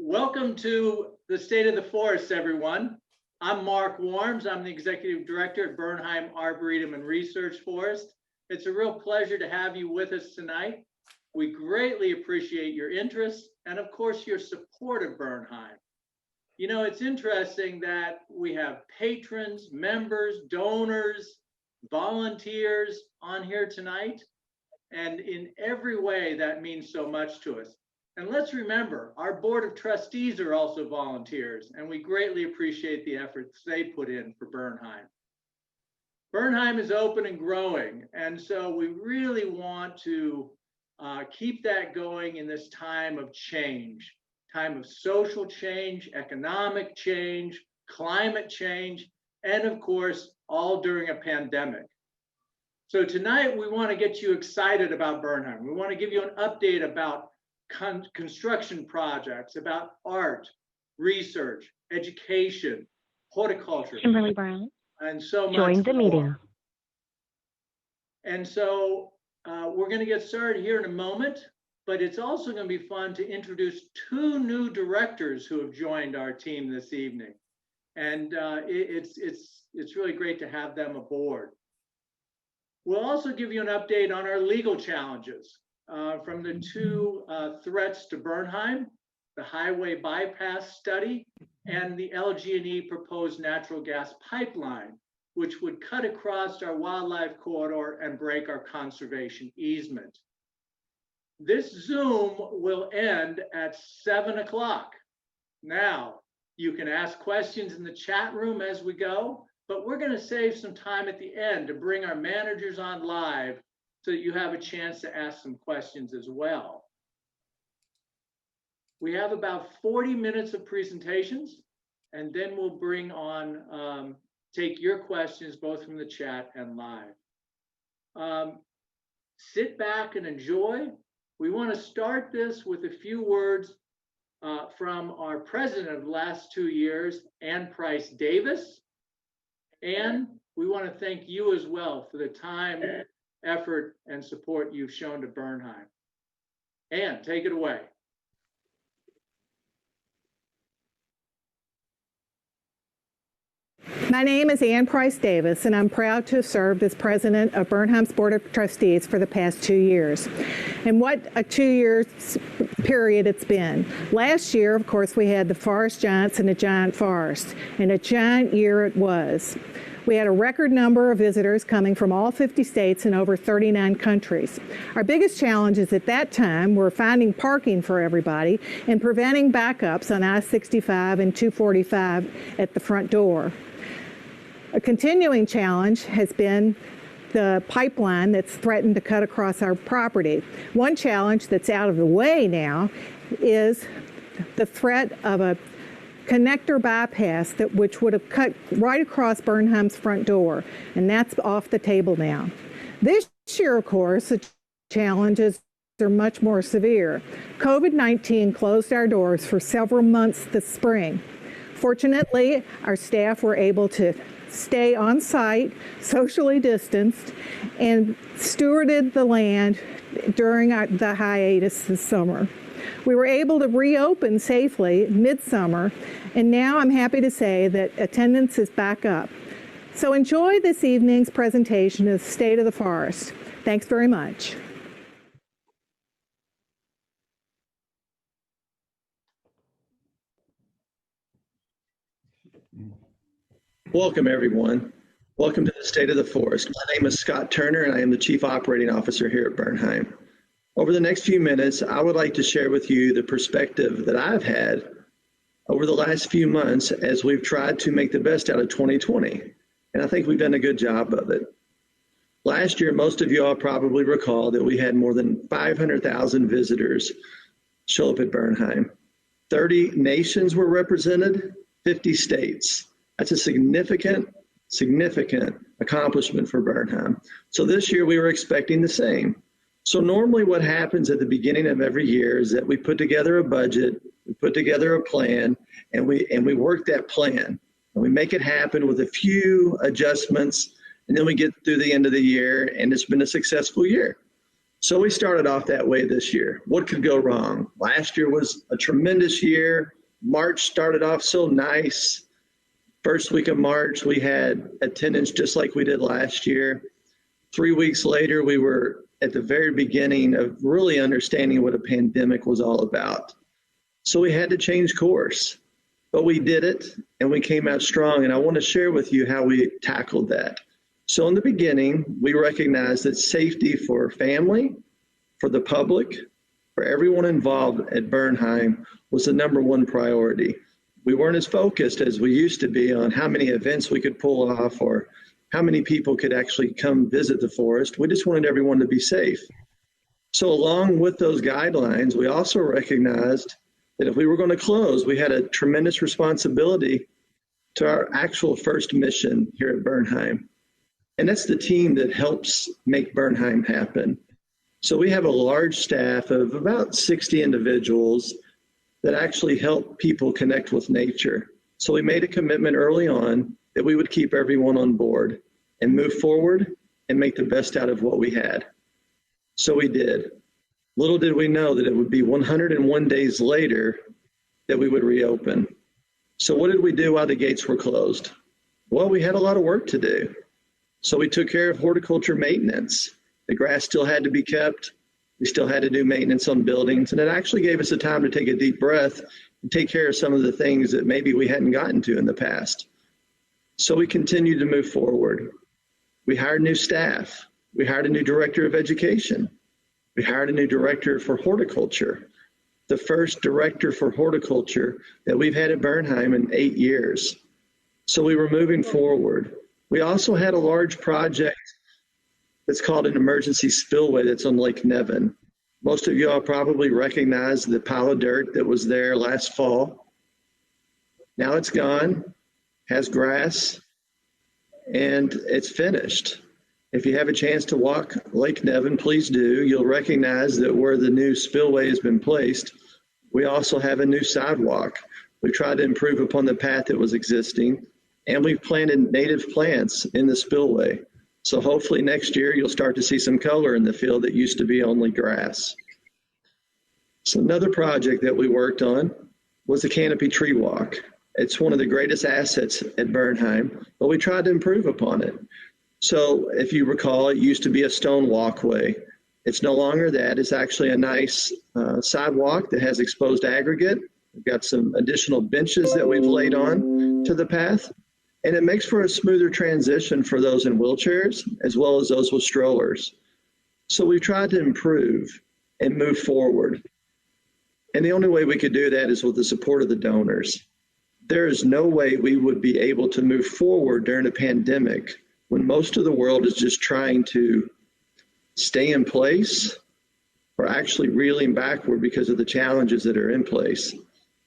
Welcome to the State of the Forest, everyone. I'm Mark Warms. I'm the Executive Director at Bernheim Arboretum and Research Forest. It's a real pleasure to have you with us tonight. We greatly appreciate your interest and, of course, your support of Bernheim. You know, it's interesting that we have patrons, members, donors, volunteers on here tonight. And in every way, that means so much to us. And let's remember, our Board of Trustees are also volunteers, and we greatly appreciate the efforts they put in for Bernheim. Bernheim is open and growing, and so we really want to keep that going in this time of change, time of social change, economic change, climate change, and of course, all during a pandemic. So tonight, we want to get you excited about Bernheim. We want to give you an update about construction projects, about art, research, education, horticulture, Kimberly Brown, and so much join the more. meeting. And so we're going to get started here in a moment, but it's also going to be fun to introduce two new directors who have joined our team this evening. And it's really great to have them aboard. We'll also give you an update on our legal challenges. From the two threats to Bernheim, the highway bypass study, and the LG&E proposed natural gas pipeline, which would cut across our wildlife corridor and break our conservation easement. This Zoom will end at 7 o'clock. Now, you can ask questions in the chat room as we go, but we're going to save some time at the end to bring our managers on live so that you have a chance to ask some questions as well. We have about 40 minutes of presentations, and then we'll bring on, take your questions both from the chat and live. Sit back and enjoy. We want to start this with a few words from our president of the last 2 years, Ann Price Davis. And we want to thank you as well for the time, effort, and support you've shown to Bernheim. Ann, take it away. My name is Ann Price Davis, and I'm proud to have served as president of Bernheim's Board of Trustees for the past 2 years. And what a 2 year period it's been. Last year, of course, we had the forest giants and the giant forest, and a giant year it was. We had a record number of visitors coming from all 50 states and over 39 countries. Our biggest challenges at that time were finding parking for everybody and preventing backups on I-65 and 245 at the front door. A continuing challenge has been the pipeline that's threatened to cut across our property. One challenge that's out of the way now is the threat of a connector bypass which would have cut right across Bernheim's front door, and that's off the table now. This year, of course, the challenges are much more severe. COVID-19 closed our doors for several months this spring. Fortunately, our staff were able to stay on site, socially distanced, and stewarded the land during the hiatus this summer. We were able to reopen safely midsummer, and now I'm happy to say that attendance is back up. So enjoy this evening's presentation of the State of the Forest. Thanks very much. Welcome, everyone. Welcome to the State of the Forest. My name is Scott Turner, and I am the Chief Operating Officer here at Bernheim. Over the next few minutes, I would like to share with you the perspective that I've had over the last few months as we've tried to make the best out of 2020. And I think we've done a good job of it. Last year, most of you all probably recall that we had more than 500,000 visitors show up at Bernheim. 30 nations were represented, 50 states. That's a significant accomplishment for Bernheim. So this year we were expecting the same. So normally what happens at the beginning of every year is that we put together a budget, we put together a plan, and we work that plan. And we make it happen with a few adjustments, and then we get through the end of the year, and it's been a successful year. So we started off that way this year. What could go wrong? Last year was a tremendous year. March started off so nice. First week of March, we had attendance just like we did last year. 3 weeks later, we were at the very beginning of really understanding what a pandemic was all about. So we had to change course, but we did it and we came out strong. And I want to share with you how we tackled that. So in the beginning, we recognized that safety for family, for the public, for everyone involved at Bernheim was the number one priority. We weren't as focused as we used to be on how many events we could pull off or how many people could actually come visit the forest. We just wanted everyone to be safe. So along with those guidelines, we also recognized that if we were going to close, we had a tremendous responsibility to our actual first mission here at Bernheim. And that's the team that helps make Bernheim happen. So we have a large staff of about 60 individuals that actually help people connect with nature. So we made a commitment early on that we would keep everyone on board and move forward and make the best out of what we had. So we did. Little did we know that it would be 101 days later that we would reopen. So what did we do while the gates were closed? Well, we had a lot of work to do. So we took care of horticulture maintenance. The grass still had to be kept. We still had to do maintenance on buildings. And it actually gave us the time to take a deep breath and take care of some of the things that maybe we hadn't gotten to in the past. So we continued to move forward. We hired new staff. We hired a new director of education. We hired a new director for horticulture, the first director for horticulture that we've had at Bernheim in 8 years. So we were moving forward. We also had a large project that's called an emergency spillway that's on Lake Nevin. Most of you all probably recognize the pile of dirt that was there last fall. Now it's gone, has grass, and it's finished. If you have a chance to walk Lake Nevin, please do. You'll recognize that where the new spillway has been placed, we also have a new sidewalk. We tried to improve upon the path that was existing, and we've planted native plants in the spillway. So hopefully next year you'll start to see some color in the field that used to be only grass. So another project that we worked on was the Canopy tree walk. It's one of the greatest assets at Bernheim, but we tried to improve upon it. So if you recall, it used to be a stone walkway. It's no longer that. It's actually a nice sidewalk that has exposed aggregate. We've got some additional benches that we've laid on to the path. And it makes for a smoother transition for those in wheelchairs as well as those with strollers. So we tried to improve and move forward. And the only way we could do that is with the support of the donors. There is no way we would be able to move forward during a pandemic when most of the world is just trying to stay in place or actually reeling backward because of the challenges that are in place.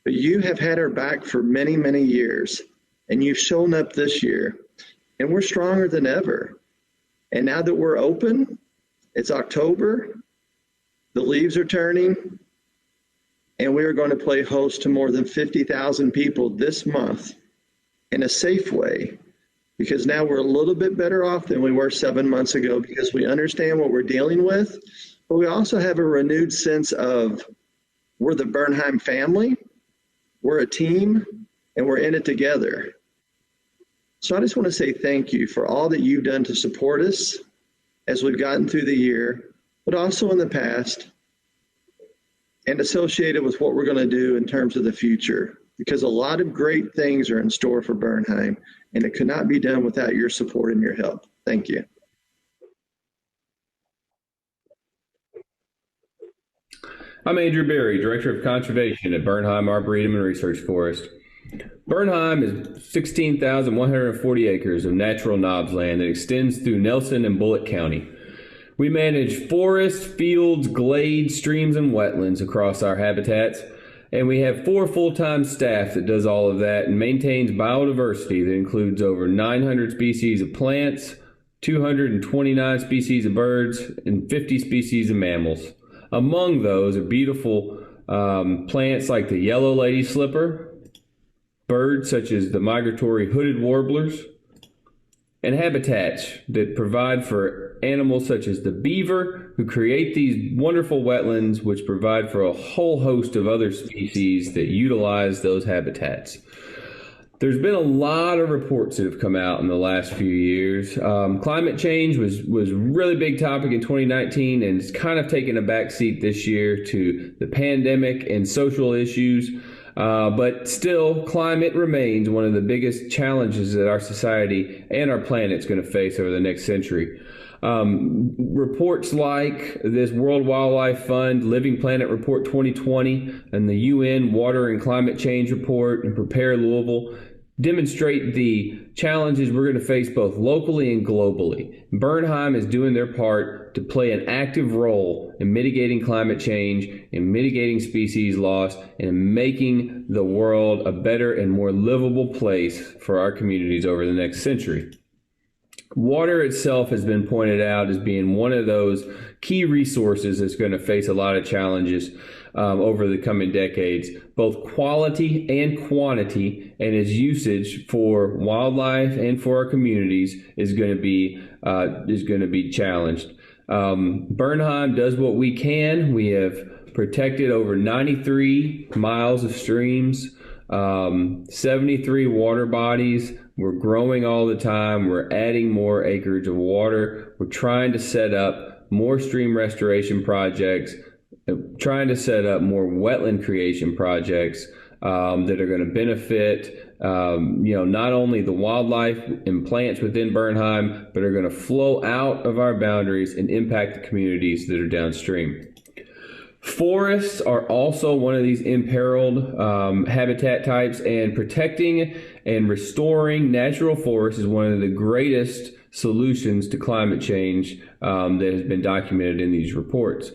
But you have had our back for many, many years. And you've shown up this year, and we're stronger than ever. And now that we're open, it's October, the leaves are turning, and we are going to play host to more than 50,000 people this month in a safe way, because now we're a little bit better off than we were 7 months ago because we understand what we're dealing with, but we also have a renewed sense of we're the Bernheim family, we're a team, and we're in it together. So I just want to say thank you for all that you've done to support us as we've gotten through the year, but also in the past, and associated with what we're going to do in terms of the future, because a lot of great things are in store for Bernheim, and it could not be done without your support and your help. Thank you. I'm Andrew Berry, Director of Conservation at Bernheim Arboretum and Research Forest. Bernheim is 16,140 acres of natural knobs land that extends through Nelson and Bullitt County. We manage forests, fields, glades, streams, and wetlands across our habitats, and we have 4 full-time staff that does all of that and maintains biodiversity that includes over 900 species of plants, 229 species of birds, and 50 species of mammals. Among those are beautiful plants like the yellow lady slipper, birds such as the migratory hooded warblers, and habitats that provide for animals such as the beaver, who create these wonderful wetlands, which provide for a whole host of other species that utilize those habitats. There's been a lot of reports that have come out in the last few years. Climate change was a really big topic in 2019, and it's kind of taken a backseat this year to the pandemic and social issues. But still, climate remains one of the biggest challenges that our society and our planet's going to face over the next century. Reports like this World Wildlife Fund Living Planet Report 2020 and the UN Water and Climate Change Report and Prepare Louisville demonstrate the challenges we're going to face both locally and globally. Bernheim is doing their part to play an active role in mitigating climate change, in mitigating species loss, and in making the world a better and more livable place for our communities over the next century. Water itself has been pointed out as being one of those key resources that's going to face a lot of challenges over the coming decades, both quality and quantity, and its usage for wildlife and for our communities is going to be challenged. Bernheim does what we can. We have protected over 93 miles of streams, 73 water bodies. We're growing all the time. We're adding more acreage of water. We're trying to set up more stream restoration projects, trying to set up more wetland creation projects that are going to benefit, not only the wildlife and plants within Bernheim, but are going to flow out of our boundaries and impact the communities that are downstream. Forests are also one of these imperiled habitat types, and protecting and restoring natural forests is one of the greatest solutions to climate change that has been documented in these reports.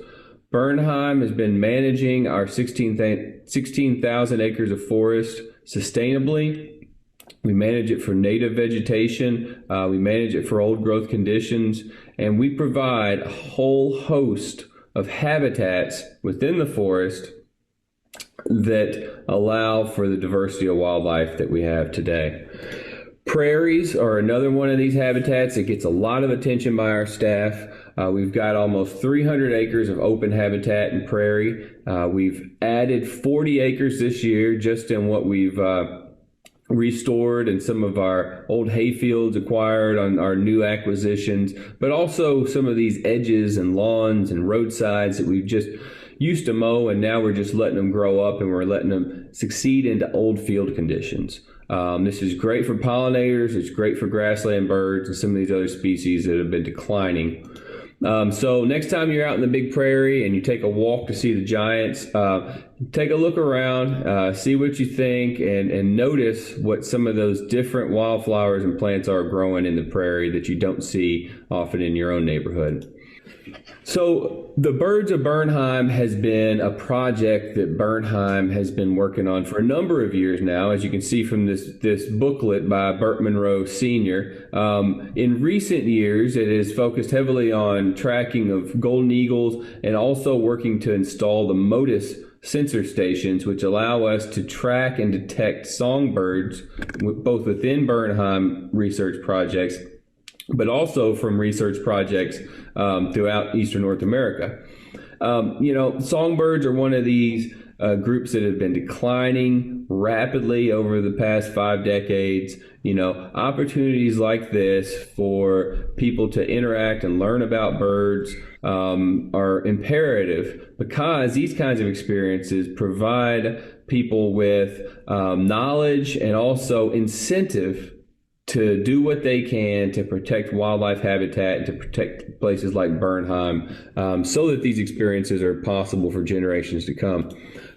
Bernheim has been managing our 16,000 acres of forest sustainably. We manage it for native vegetation, we manage it for old growth conditions, and we provide a whole host of habitats within the forest that allow for the diversity of wildlife that we have today. Prairies are another one of these habitats that gets a lot of attention by our staff. We've got almost 300 acres of open habitat in prairie. We've added 40 acres this year just in what we've restored and some of our old hayfields acquired on our new acquisitions, but also some of these edges and lawns and roadsides that we've just used to mow, and now we're just letting them grow up and we're letting them succeed into old field conditions. This is great for pollinators, it's great for grassland birds and some of these other species that have been declining. So next time you're out in the big prairie and you take a walk to see the giants, take a look around, see what you think, and notice what some of those different wildflowers and plants are growing in the prairie that you don't see often in your own neighborhood. So the Birds of Bernheim has been a project that Bernheim has been working on for a number of years now, as you can see from this booklet by Burt Monroe Sr. In recent years, it has focused heavily on tracking of golden eagles and also working to install the MODIS sensor stations, which allow us to track and detect songbirds both within Bernheim research projects, but also from research projects throughout Eastern North America. Songbirds are one of these groups that have been declining rapidly over the past 5 decades. Opportunities like this for people to interact and learn about birds are imperative, because these kinds of experiences provide people with knowledge and also incentive to do what they can to protect wildlife habitat and to protect places like Bernheim, so that these experiences are possible for generations to come.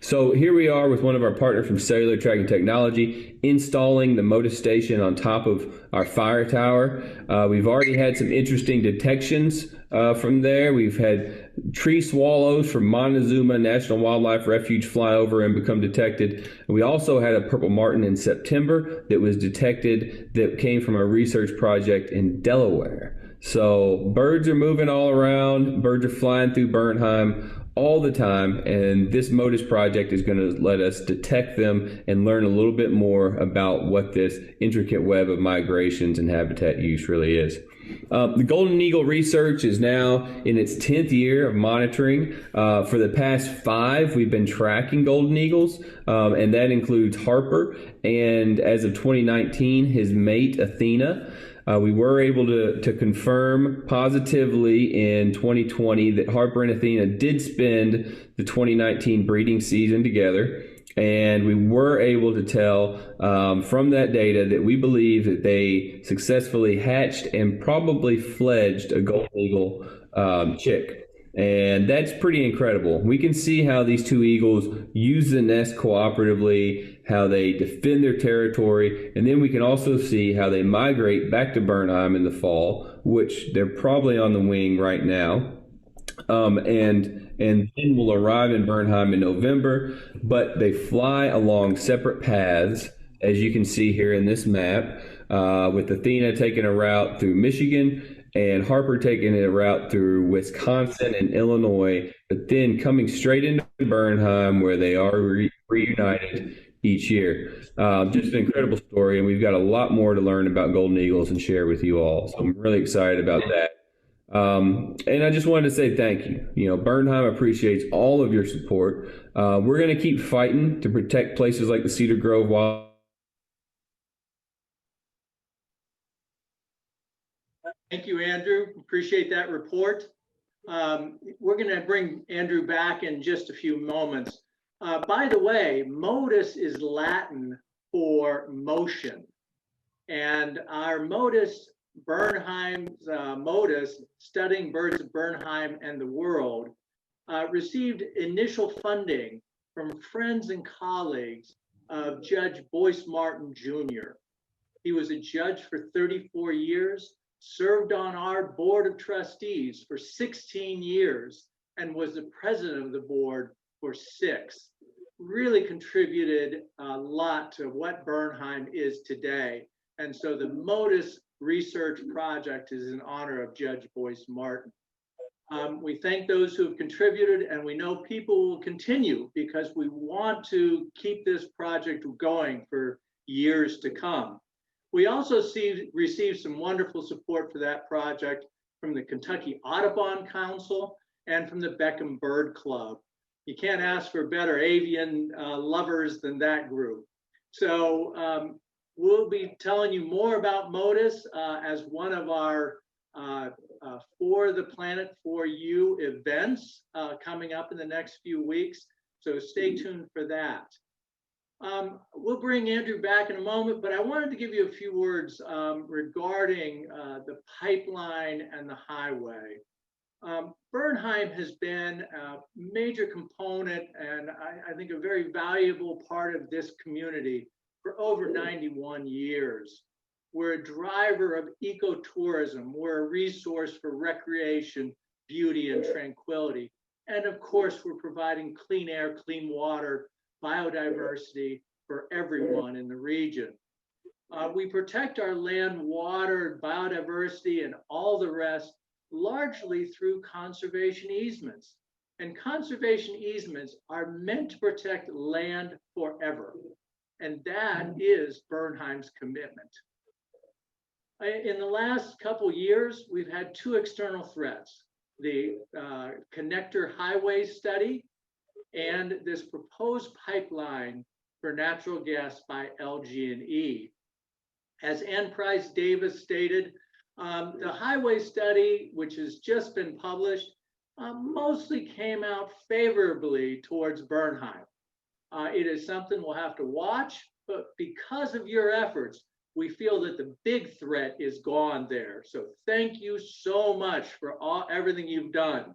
So here we are with one of our partners from Cellular Tracking Technology, installing the MODIS station on top of our fire tower. We've already had some interesting detections from there. We've had tree swallows from Montezuma National Wildlife Refuge fly over and become detected. We also had a purple martin in September that was detected that came from a research project in Delaware. So birds are moving all around. Birds are flying through Bernheim all the time, and this MODIS project is going to let us detect them and learn a little bit more about what this intricate web of migrations and habitat use really is. The Golden Eagle research is now in its 10th year of monitoring. For the past 5, we've been tracking golden eagles, and that includes Harper, and as of 2019, his mate Athena. We were able to confirm positively in 2020 that Harper and Athena did spend the 2019 breeding season together. And we were able to tell from that data that we believe that they successfully hatched and probably fledged a golden eagle chick. And that's pretty incredible. We can see how these two eagles use the nest cooperatively, how they defend their territory, and then we can also see how they migrate back to Bernheim in the fall, which they're probably on the wing right now. And then will arrive in Bernheim in November, but they fly along separate paths, as you can see here in this map, with Athena taking a route through Michigan and Harper taking a route through Wisconsin and Illinois, but then coming straight into Bernheim where they are reunited each year. Just an incredible story, and we've got a lot more to learn about golden eagles and share with you all. So I'm really excited about that. And I just wanted to say thank you. You know, Bernheim appreciates all of your support. We're going to keep fighting to protect places like the Cedar Grove Wild. Thank you, Andrew. Appreciate that report. We're going to bring Andrew back in just a few moments. By the way, modus is Latin for motion. And our modus, Bernheim's modus, Studying Birds of Bernheim and the World, received initial funding from friends and colleagues of Judge Boyce Martin Jr. He was a judge for 34 years, served on our board of trustees for 16 years, and was the president of the board for 6. Really contributed a lot to what Bernheim is today. And so the MODIS research project is in honor of Judge Boyce Martin. We thank those who have contributed, and we know people will continue because we want to keep this project going for years to come. We also received some wonderful support for that project from the Kentucky Audubon Council and from the Beckham Bird Club. You can't ask for better avian lovers than that group. So we'll be telling you more about MODIS as one of our For the Planet For You events coming up in the next few weeks. So stay tuned for that. We'll bring Andrew back in a moment, but I wanted to give you a few words regarding the pipeline and the highway. Bernheim has been a major component and I think a very valuable part of this community for over 91 years. We're a driver of ecotourism. We're a resource for recreation, beauty, and tranquility. And of course, we're providing clean air, clean water, biodiversity for everyone in the region. We protect our land, water, biodiversity, and all the rest largely through conservation easements. And conservation easements are meant to protect land forever. And that is Bernheim's commitment. In the last couple years, we've had 2 external threats: the connector highway study and this proposed pipeline for natural gas by LG&E. As Ann Price Davis stated, the highway study, which has just been published, mostly came out favorably towards Bernheim. It is something we'll have to watch, but because of your efforts, we feel that the big threat is gone there. So thank you so much for everything you've done.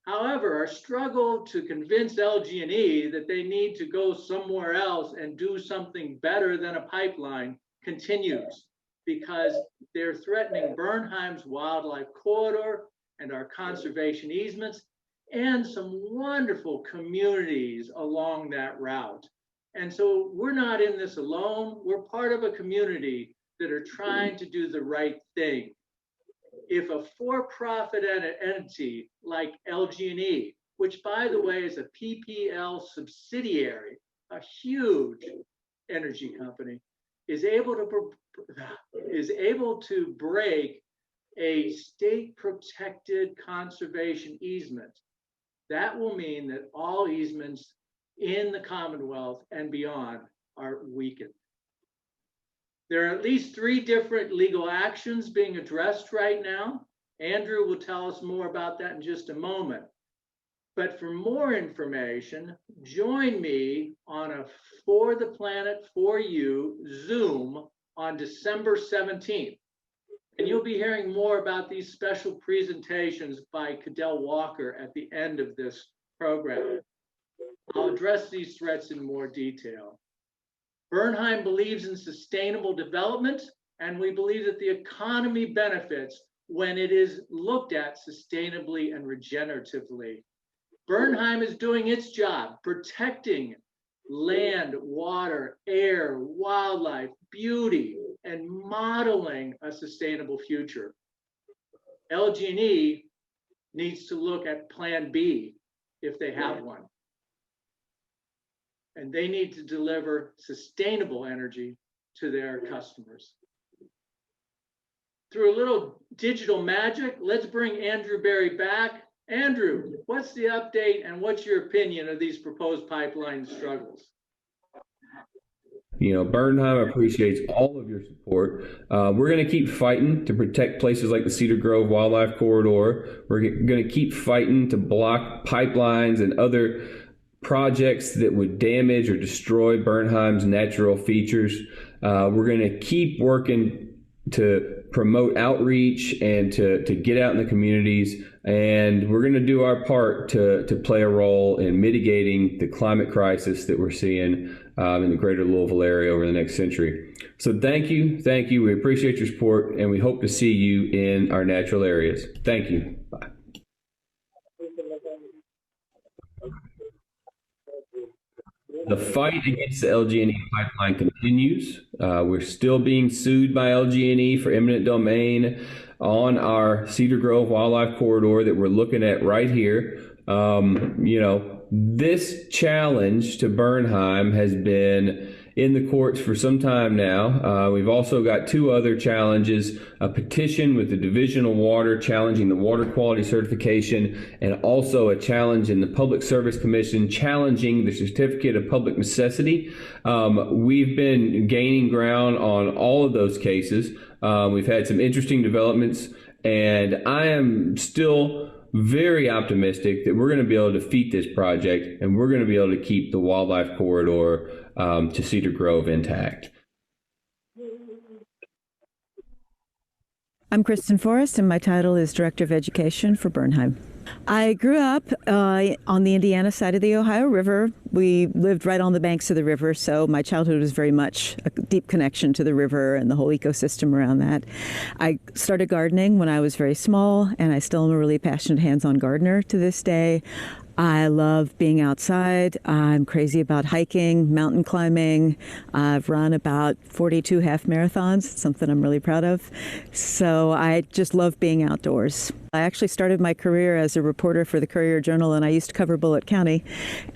However, our struggle to convince LG&E that they need to go somewhere else and do something better than a pipeline continues because they're threatening Bernheim's wildlife corridor and our conservation easements and some wonderful communities along that route. And so we're not in this alone. We're part of a community that are trying to do the right thing. If a for-profit entity like LG&E which, by the way, is a PPL subsidiary, a huge energy company, is able to break a state-protected conservation easement. That will mean that all easements in the Commonwealth and beyond are weakened. There are at least 3 different legal actions being addressed right now. Andrew will tell us more about that in just a moment. But for more information, join me on a For the Planet For You Zoom on December 17th. And you'll be hearing more about these special presentations by Cadel Walker at the end of this program. I'll address these threats in more detail. Bernheim believes in sustainable development, and we believe that the economy benefits when it is looked at sustainably and regeneratively. Bernheim is doing its job, protecting land, water, air, wildlife, beauty, and modeling a sustainable future. LG&E needs to look at Plan B if they have one. And they need to deliver sustainable energy to their customers. Through a little digital magic, let's bring Andrew Berry back. Andrew, what's the update and what's your opinion of these proposed pipeline struggles? You know, Bernheim appreciates all of your support. We're going to keep fighting to protect places like the Cedar Grove Wildlife Corridor. We're going to keep fighting to block pipelines and other projects that would damage or destroy Bernheim's natural features. We're going to keep working to promote outreach and to get out in the communities. And we're going to do our part to play a role in mitigating the climate crisis that we're seeing in the greater Louisville area over the next century. So thank you. Thank you. We appreciate your support, and we hope to see you in our natural areas. Thank you. Bye. The fight against the LG&E pipeline continues. We're still being sued by LG&E for eminent domain on our Cedar Grove Wildlife Corridor that we're looking at right here. You know, this challenge to Bernheim has been in the courts for some time now. We've also got 2 other challenges, a petition with the Division of Water challenging the water quality certification, and also a challenge in the Public Service Commission challenging the Certificate of Public Necessity. We've been gaining ground on all of those cases. We've had some interesting developments, and I am still very optimistic that we're going to be able to defeat this project, and we're going to be able to keep the wildlife corridor to Cedar Grove intact. I'm Kristen Forrest, and my title is Director of Education for Bernheim. I grew up on the Indiana side of the Ohio River. We lived right on the banks of the river, so my childhood was very much a deep connection to the river and the whole ecosystem around that. I started gardening when I was very small, and I still am a really passionate hands-on gardener to this day. I love being outside. I'm crazy about hiking, mountain climbing. I've run about 42 half marathons, something I'm really proud of. So I just love being outdoors. I actually started my career as a reporter for the Courier-Journal, and I used to cover Bullitt County.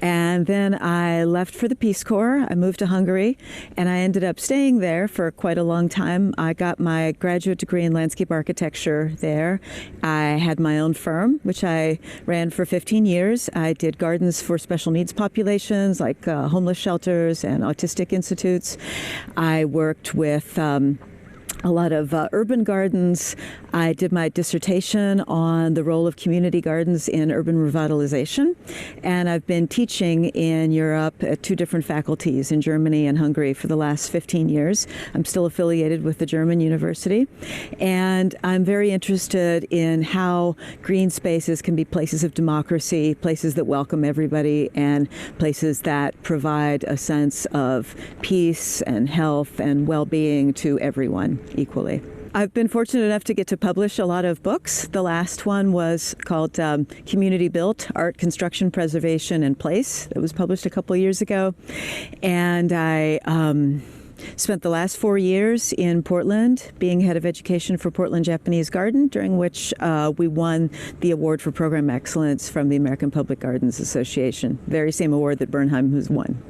And then I left for the Peace Corps. I moved to Hungary, and I ended up staying there for quite a long time. I got my graduate degree in landscape architecture there. I had my own firm, which I ran for 15 years. I did gardens for special needs populations like homeless shelters and autistic institutes. I worked with a lot of urban gardens. I did my dissertation on the role of community gardens in urban revitalization, and I've been teaching in Europe at 2 different faculties in Germany and Hungary for the last 15 years. I'm still affiliated with the German university, and I'm very interested in how green spaces can be places of democracy, places that welcome everybody, and places that provide a sense of peace and health and well-being to everyone equally. I've been fortunate enough to get to publish a lot of books. The last one was called Community Built, Art, Construction, Preservation, and Place. It was published a couple of years ago. And I Spent the last 4 years in Portland, being head of education for Portland Japanese Garden, during which we won the award for program excellence from the American Public Gardens Association, very same award that Bernheim has won.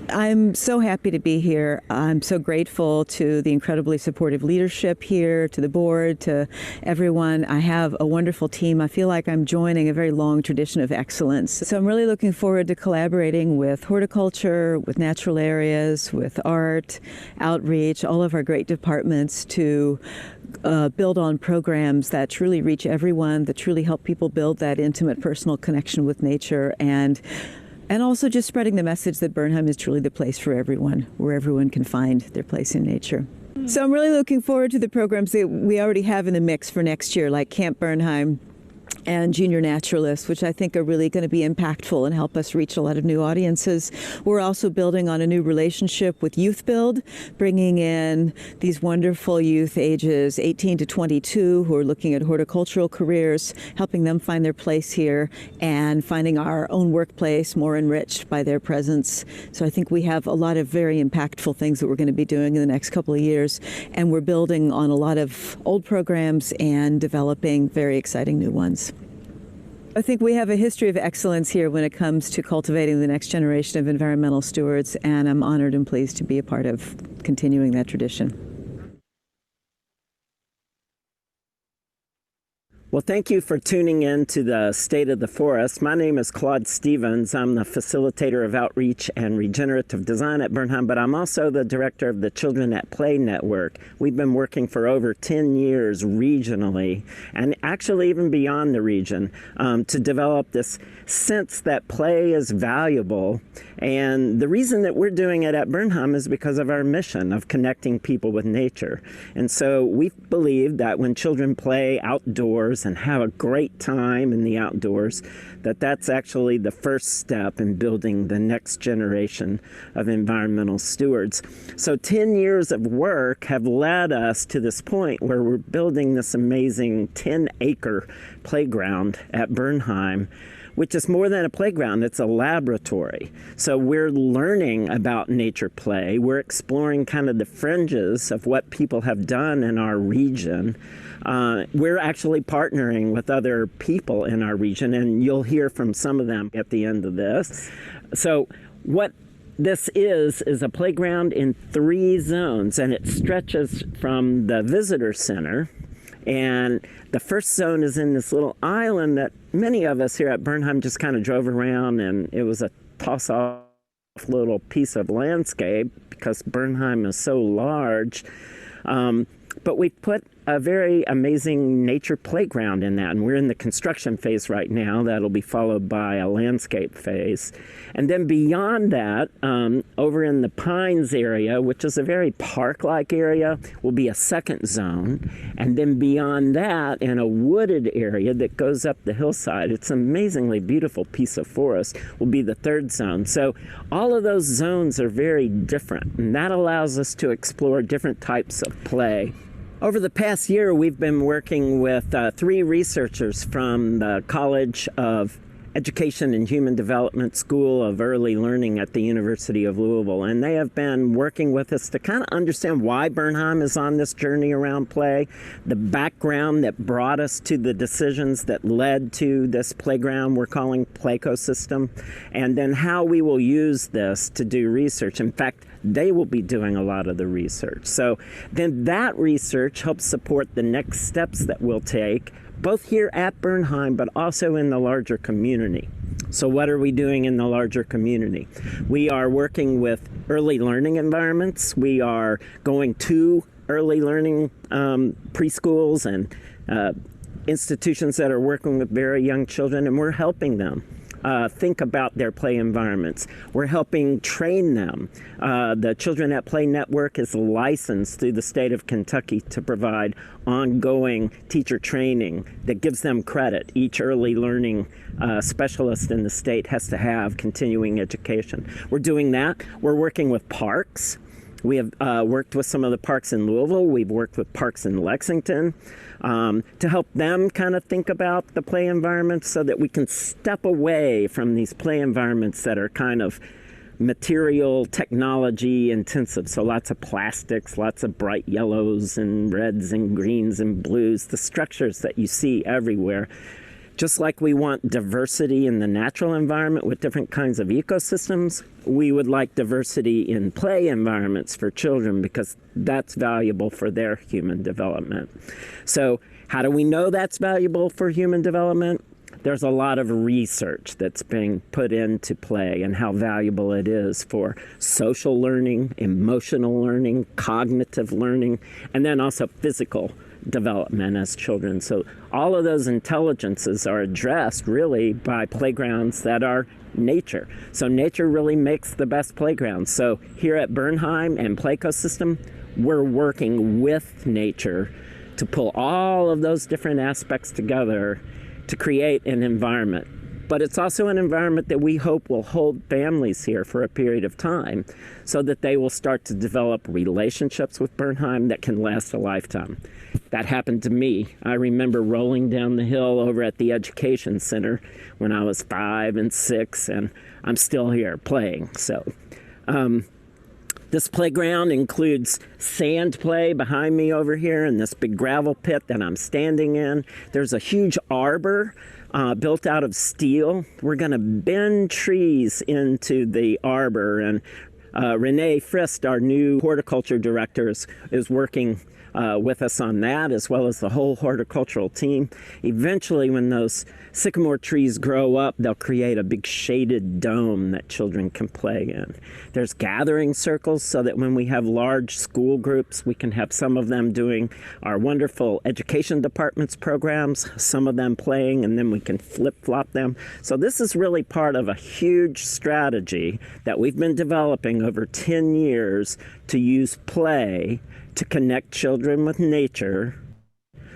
I'm so happy to be here. I'm so grateful to the incredibly supportive leadership here, to the board, to everyone. I have a wonderful team. I feel like I'm joining a very long tradition of excellence. So I'm really looking forward to collaborating with horticulture, with natural areas, with art, outreach, all of our great departments to build on programs that truly reach everyone, that truly help people build that intimate personal connection with nature, and also just spreading the message that Bernheim is truly the place for everyone, where everyone can find their place in nature. So I'm really looking forward to the programs that we already have in the mix for next year, like Camp Bernheim and Junior Naturalists, which I think are really going to be impactful and help us reach a lot of new audiences. We're also building on a new relationship with Youth Build, bringing in these wonderful youth ages 18 to 22 who are looking at horticultural careers, helping them find their place here and finding our own workplace more enriched by their presence. So I think we have a lot of very impactful things that we're going to be doing in the next couple of years, and we're building on a lot of old programs and developing very exciting new ones. I think we have a history of excellence here when it comes to cultivating the next generation of environmental stewards, and I'm honored and pleased to be a part of continuing that tradition. Well, thank you for tuning in to the State of the Forest. My name is Claude Stevens. I'm the facilitator of outreach and regenerative design at Bernheim, but I'm also the director of the Children at Play Network. We've been working for over 10 years regionally, and actually even beyond the region, to develop this sense that play is valuable. And the reason that we're doing it at Bernheim is because of our mission of connecting people with nature. And so we believe that when children play outdoors and have a great time in the outdoors, that's actually the first step in building the next generation of environmental stewards. So 10 years of work have led us to this point where we're building this amazing 10-acre playground at Bernheim, which is more than a playground, it's a laboratory. So we're learning about nature play. We're exploring kind of the fringes of what people have done in our region. We're actually partnering with other people in our region, and you'll hear from some of them at the end of this. So what this is a playground in 3 zones, and it stretches from the visitor center. And the first zone is in this little island that many of us here at Bernheim just kind of drove around, and it was a toss-off little piece of landscape because Bernheim is so large. But we put a very amazing nature playground in that, and we're in the construction phase right now. That'll be followed by a landscape phase. And then beyond that, over in the Pines area, which is a very park-like area, will be a second zone. And then beyond that, in a wooded area that goes up the hillside, it's an amazingly beautiful piece of forest, will be the third zone. So all of those zones are very different, and that allows us to explore different types of play. Over the past year, we've been working with 3 researchers from the College of Education and Human Development School of Early Learning at the University of Louisville, and they have been working with us to kind of understand why Bernheim is on this journey around play, the background that brought us to the decisions that led to this playground we're calling Playcosystem, and then how we will use this to do research. In fact, they will be doing a lot of the research. So then that research helps support the next steps that we'll take, both here at Bernheim, but also in the larger community. So what are we doing in the larger community? We are working with early learning environments. We are going to early learning preschools and institutions that are working with very young children, and we're helping them think about their play environments. We're helping train them. The Children at Play Network is licensed through the state of Kentucky to provide ongoing teacher training that gives them credit. Each early learning specialist in the state has to have continuing education. We're doing that. We're working with parks. We have worked with some of the parks in Louisville. We've worked with parks in Lexington to help them kind of think about the play environments so that we can step away from these play environments that are kind of material technology intensive. So lots of plastics, lots of bright yellows and reds and greens and blues, the structures that you see everywhere. Just like we want diversity in the natural environment with different kinds of ecosystems, we would like diversity in play environments for children because that's valuable for their human development. So how do we know that's valuable for human development? There's a lot of research that's being put into play and how valuable it is for social learning, emotional learning, cognitive learning, and then also physical development as children. So all of those intelligences are addressed really by playgrounds that are nature. So nature really makes the best playgrounds. So here at Bernheim and Playcosystem, we're working with nature to pull all of those different aspects together to create an environment. But it's also an environment that we hope will hold families here for a period of time so that they will start to develop relationships with Bernheim that can last a lifetime. That happened to me. I remember rolling down the hill over at the Education Center when I was 5 and 6, and I'm still here playing. So this playground includes sand play behind me over here and this big gravel pit that I'm standing in. There's a huge arbor built out of steel. We're going to bend trees into the arbor, and Renee Frith, our new horticulture director, is working with us on that, as well as the whole horticultural team. Eventually, when those sycamore trees grow up, they'll create a big shaded dome that children can play in. There's gathering circles so that when we have large school groups, we can have some of them doing our wonderful education department's programs, some of them playing, and then we can flip-flop them. So this is really part of a huge strategy that we've been developing over 10 years to use play to connect children with nature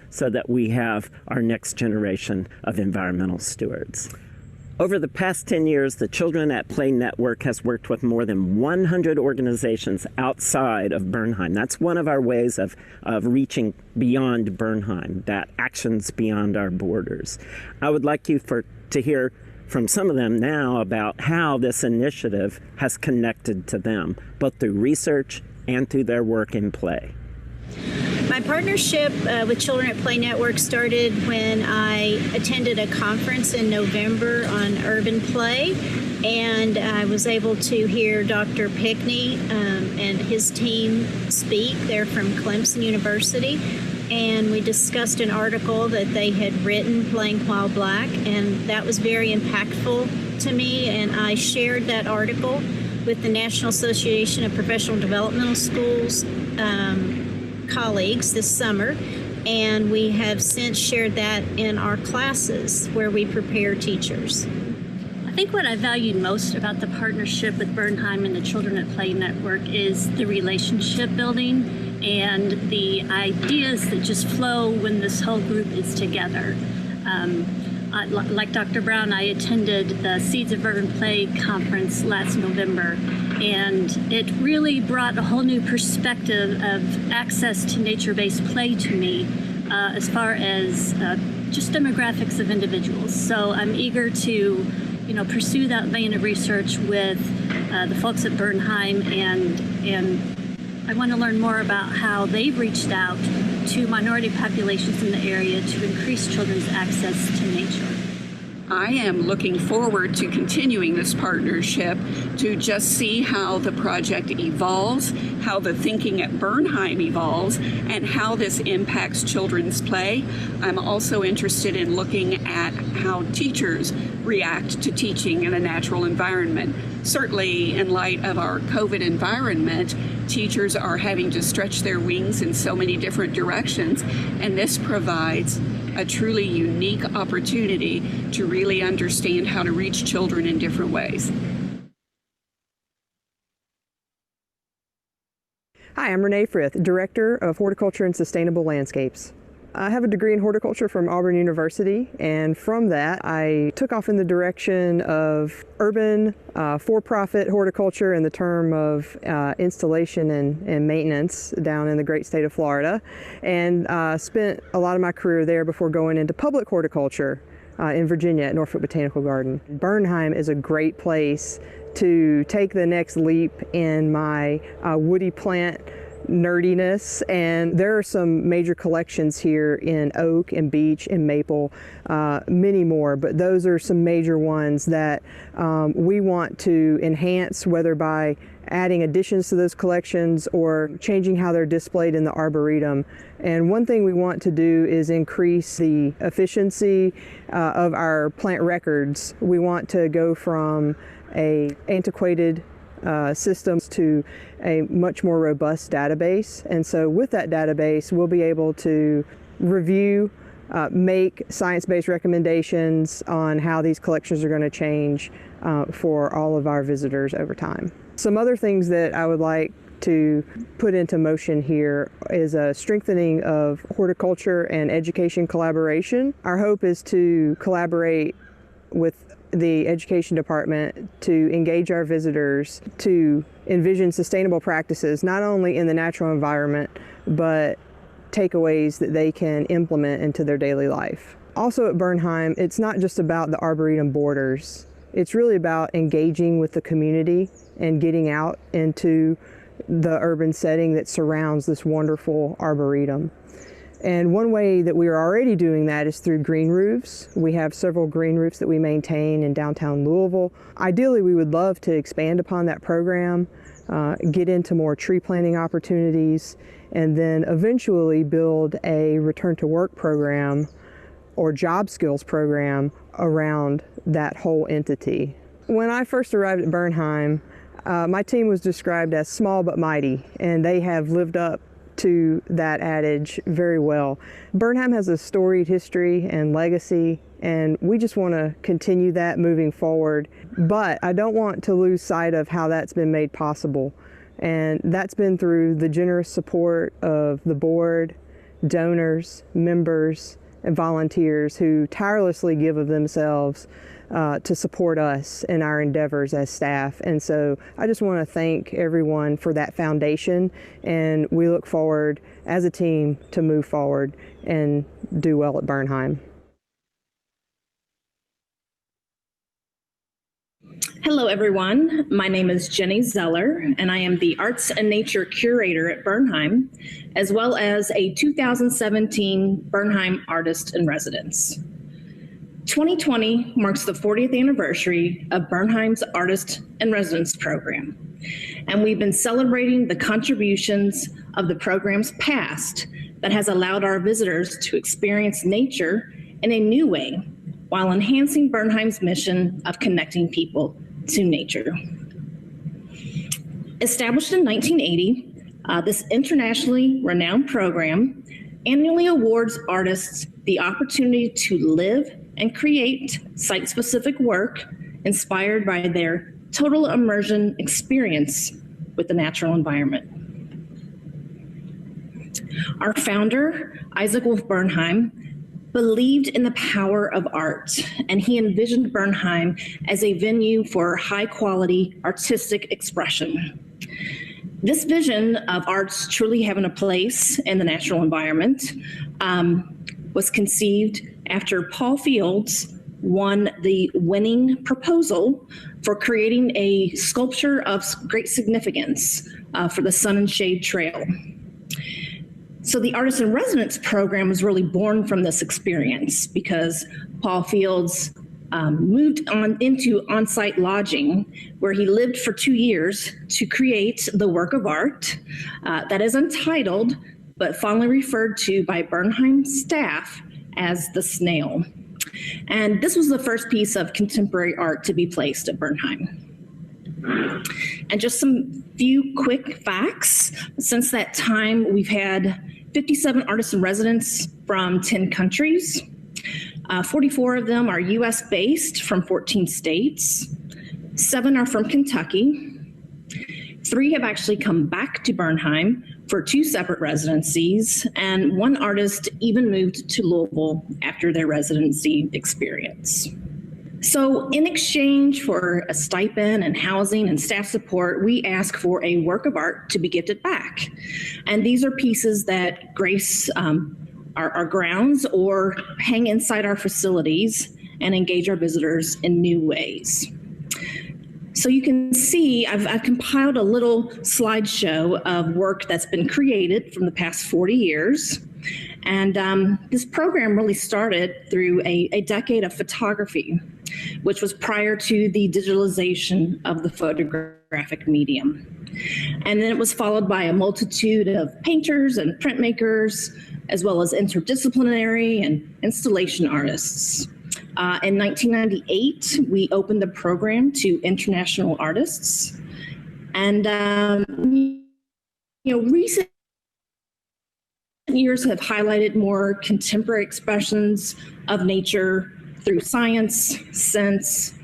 so that we have our next generation of environmental stewards. Over the past 10 years, the Children at Play Network has worked with more than 100 organizations outside of Bernheim. That's one of our ways of reaching beyond Bernheim, that actions beyond our borders. I would like you to hear from some of them now about how this initiative has connected to them, both through research and through their work in play. My partnership with Children at Play Network started when I attended a conference in November on urban play, and I was able to hear Dr. Pickney and his team speak. They're from Clemson University, and we discussed an article that they had written, Playing While Black, and that was very impactful to me, and I shared that article with the National Association of Professional Developmental Schools colleagues this summer, and we have since shared that in our classes where we prepare teachers. I think what I valued most about the partnership with Bernheim and the Children at Play Network is the relationship building and the ideas that just flow when this whole group is together. Like Dr. Brown, I attended the Seeds of Urban Play conference last November, and it really brought a whole new perspective of access to nature-based play to me as far as just demographics of individuals. So I'm eager to pursue that vein of research with the folks at Bernheim, and I want to learn more about how they've reached out to minority populations in the area to increase children's access to nature. I am looking forward to continuing this partnership to just see how the project evolves, how the thinking at Bernheim evolves, and how this impacts children's play. I'm also interested in looking at how teachers react to teaching in a natural environment. Certainly, in light of our COVID environment, teachers are having to stretch their wings in so many different directions, and this provides a truly unique opportunity to really understand how to reach children in different ways. Hi, I'm Renee Frith, Director of Horticulture and Sustainable Landscapes. I have a degree in horticulture from Auburn University, and from that I took off in the direction of urban for-profit horticulture in the term of installation and maintenance down in the great state of Florida, and spent a lot of my career there before going into public horticulture in Virginia at Norfolk Botanical Garden. Bernheim is a great place to take the next leap in my woody plant nerdiness, and there are some major collections here in oak and beech and maple, many more, but those are some major ones that we want to enhance, whether by adding additions to those collections or changing how they're displayed in the Arboretum. And one thing we want to do is increase the efficiency of our plant records. We want to go from a antiquated systems to a much more robust database. And so with that database, we'll be able to review, make science-based recommendations on how these collections are going to change for all of our visitors over time. Some other things that I would like to put into motion here is a strengthening of horticulture and education collaboration. Our hope is to collaborate with the education department to engage our visitors to envision sustainable practices, not only in the natural environment, but takeaways that they can implement into their daily life. Also at Bernheim, it's not just about the Arboretum borders. It's really about engaging with the community and getting out into the urban setting that surrounds this wonderful Arboretum. And one way that we are already doing that is through green roofs. We have several green roofs that we maintain in downtown Louisville. Ideally, we would love to expand upon that program, get into more tree planting opportunities, and then eventually build a return to work program or job skills program around that whole entity. When I first arrived at Bernheim, my team was described as small but mighty, and they have lived up to that adage very well. Bernheim has a storied history and legacy, and we just want to continue that moving forward. But I don't want to lose sight of how that's been made possible. And that's been through the generous support of the board, donors, members, and volunteers who tirelessly give of themselves to support us in our endeavors as staff. And so I just want to thank everyone for that foundation, and we look forward as a team to move forward and do well at Bernheim. Hello, everyone. My name is Jenny Zeller, and I am the Arts and Nature Curator at Bernheim, as well as a 2017 Bernheim Artist in Residence. 2020 marks the 40th anniversary of Bernheim's Artist in Residence program, and we've been celebrating the contributions of the program's past that has allowed our visitors to experience nature in a new way while enhancing Bernheim's mission of connecting people to nature. Established in 1980, this internationally renowned program annually awards artists the opportunity to live and create site-specific work inspired by their total immersion experience with the natural environment. Our founder, Isaac Wolf Bernheim, believed in the power of art, and he envisioned Bernheim as a venue for high-quality artistic expression. This vision of arts truly having a place in the natural environment was conceived after Paul Fields won the winning proposal for creating a sculpture of great significance for the Sun and Shade Trail. So the Artist in Residence program was really born from this experience because Paul Fields moved on into on-site lodging, where he lived for 2 years to create the work of art that is untitled, but fondly referred to by Bernheim staff as the Snail. And this was the first piece of contemporary art to be placed at Bernheim. And just some few quick facts. Since that time, we've had 57 artists in residence from 10 countries. 44 of them are US based from 14 states. 7 are from Kentucky. 3 have actually come back to Bernheim for 2 separate residencies, and 1 artist even moved to Louisville after their residency experience. So in exchange for a stipend and housing and staff support, we ask for a work of art to be gifted back. And these are pieces that grace our grounds or hang inside our facilities and engage our visitors in new ways. So you can see I've compiled a little slideshow of work that's been created from the past 40 years. And this program really started through a decade of photography, which was prior to the digitalization of the photographic medium. And then it was followed by a multitude of painters and printmakers, as well as interdisciplinary and installation artists. In 1998, we opened the program to international artists. And, recent years have highlighted more contemporary expressions of nature through science, sense,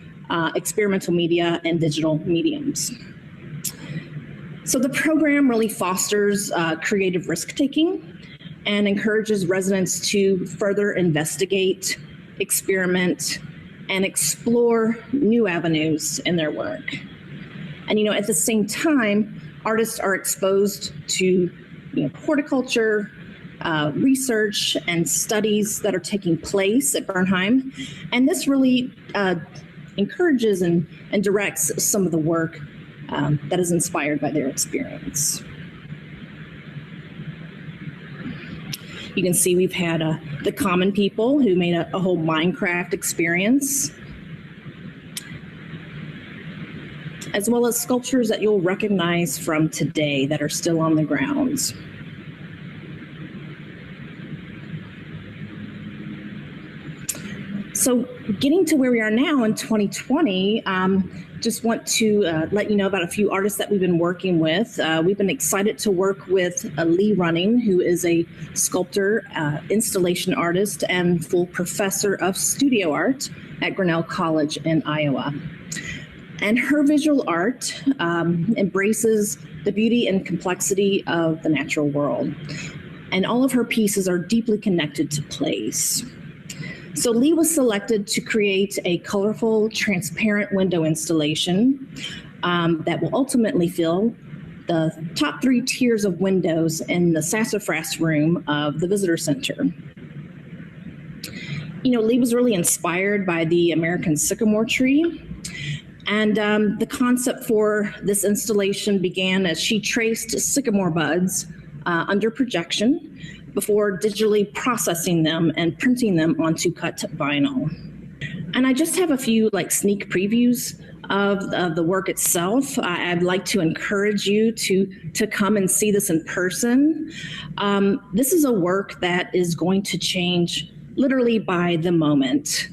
experimental media, and digital mediums. So the program really fosters creative risk-taking and encourages residents to further investigate, experiment, and explore new avenues in their work. And, at the same time, artists are exposed to horticulture, research, and studies that are taking place at Bernheim. And this really encourages and directs some of the work that is inspired by their experience. You can see we've had the common people who made a whole Minecraft experience, as well as sculptures that you'll recognize from today that are still on the grounds. So getting to where we are now in 2020, just want to let you know about a few artists that we've been working with. We've been excited to work with Lee Running, who is a sculptor, installation artist, and full professor of studio art at Grinnell College in Iowa. And her visual art embraces the beauty and complexity of the natural world. And all of her pieces are deeply connected to place. So Lee was selected to create a colorful, transparent window installation that will ultimately fill the top 3 tiers of windows in the sassafras room of the visitor center. Lee was really inspired by the American sycamore tree. And the concept for this installation began as she traced sycamore buds under projection before digitally processing them and printing them onto cut vinyl. And I just have a few sneak previews of the work itself. I'd like to encourage you to come and see this in person. This is a work that is going to change literally by the moment,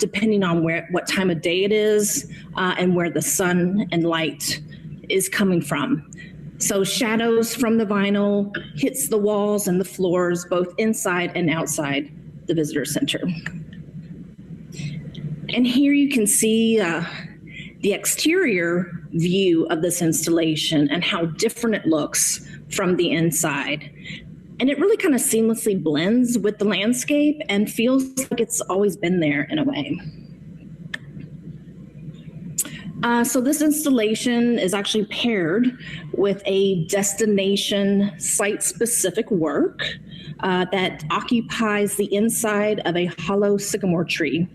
depending on what time of day it is and where the sun and light is coming from. So shadows from the vinyl hits the walls and the floors, both inside and outside the visitor center. And here you can see the exterior view of this installation and how different it looks from the inside. And it really kind of seamlessly blends with the landscape and feels like it's always been there in a way. So this installation is actually paired with a destination site-specific work that occupies the inside of a hollow sycamore tree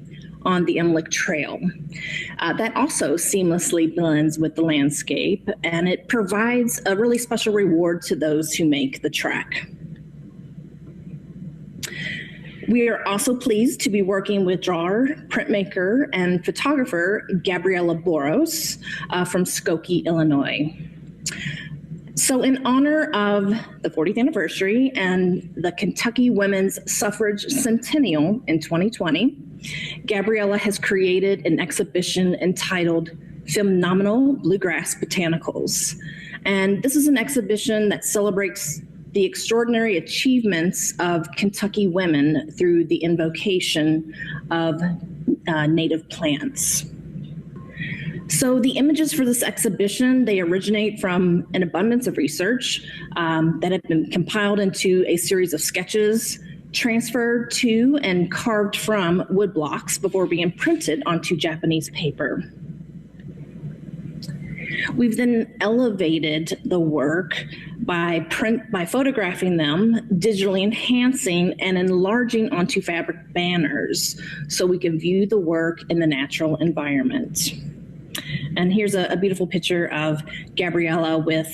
on the Imlick Trail. That also seamlessly blends with the landscape, and it provides a really special reward to those who make the trek. We are also pleased to be working with drawer, printmaker, and photographer Gabriella Boros from Skokie, Illinois. So in honor of the 40th anniversary and the Kentucky Women's Suffrage Centennial in 2020, Gabriella has created an exhibition entitled Phenomenal Bluegrass Botanicals. And this is an exhibition that celebrates the extraordinary achievements of Kentucky women through the invocation of native plants. So the images for this exhibition, they originate from an abundance of research that have been compiled into a series of sketches, transferred to and carved from wood blocks before being printed onto Japanese paper. We've then elevated the work by photographing them, digitally enhancing and enlarging onto fabric banners so we can view the work in the natural environment. And here's a beautiful picture of Gabriella with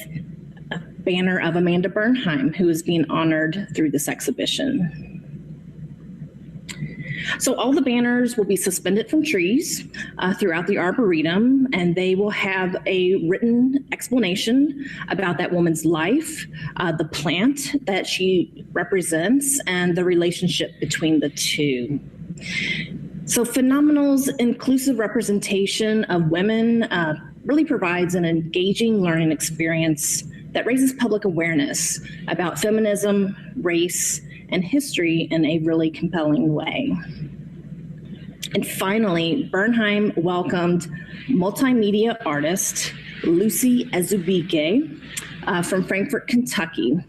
a banner of Amanda Bernheim, who is being honored through this exhibition. So all the banners will be suspended from trees throughout the Arboretum, and they will have a written explanation about that woman's life, the plant that she represents, and the relationship between the two. So Phenomenal's inclusive representation of women really provides an engaging learning experience that raises public awareness about feminism, race, and history in a really compelling way. And finally, Bernheim welcomed multimedia artist Lucy Azubike from Frankfort, Kentucky.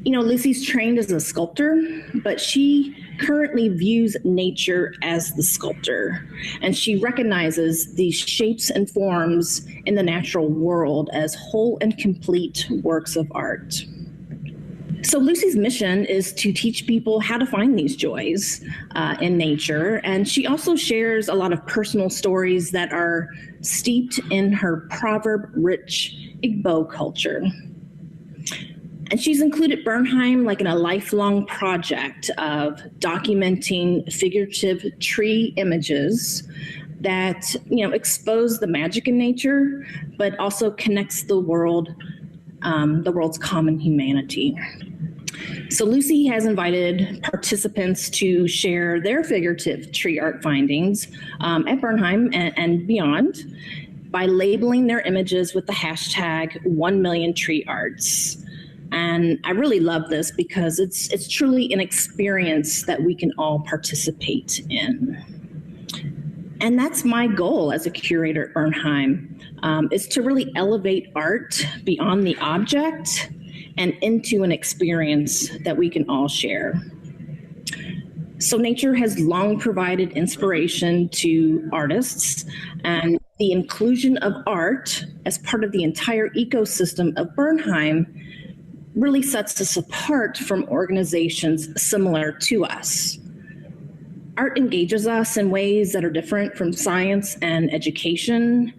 You know, Lucy's trained as a sculptor, but she currently views nature as the sculptor, and she recognizes these shapes and forms in the natural world as whole and complete works of art. So Lucy's mission is to teach people how to find these joys in nature, and she also shares a lot of personal stories that are steeped in her proverb-rich Igbo culture. And she's included Bernheim like in a lifelong project of documenting figurative tree images that, you know, expose the magic in nature, but also connects the world, the world's common humanity. So Lucy has invited participants to share their figurative tree art findings at Bernheim and beyond by labeling their images with the hashtag 1,000,000treearts. And I really love this because it's truly an experience that we can all participate in. And that's my goal as a curator at Bernheim, is to really elevate art beyond the object and into an experience that we can all share. So nature has long provided inspiration to artists, and the inclusion of art as part of the entire ecosystem of Bernheim really sets us apart from organizations similar to us. Art engages us in ways that are different from science and education